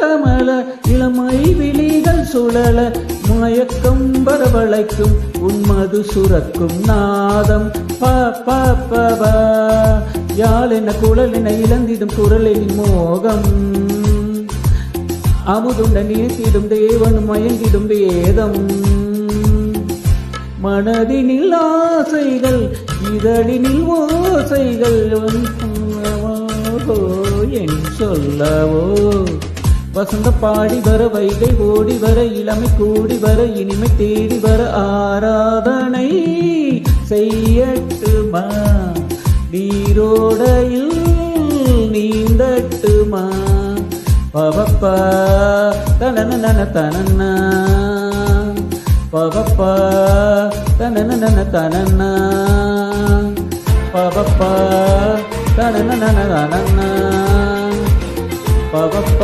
கமல இளமை விழிகள் சுழல மயக்கம் வரவழைக்கும் உன்மது சுரக்கும் நாதம் ப யாழ் என்ன குழல் என இழந்திடும் குரலின் மோகம் அமுதுண்ட நீர்த்திடும் தேவனும் மயங்கிடும் வேதம் மனதினில் ஆசைகள் இதழினில் ஓசைகள் என் சொல்லவோ வசந்த பாடி வர வைகை ஓடி வர இளமை கூடி வர இனிமை தேடி வர ஆராதனை செய்யட்டுமா நீரோடையில் நீந்தட்டுமா பவப்பா தனன தனன்னா பவப்பா தனன தனன்னா பவப்பா தனன தனன்னா பவப்பா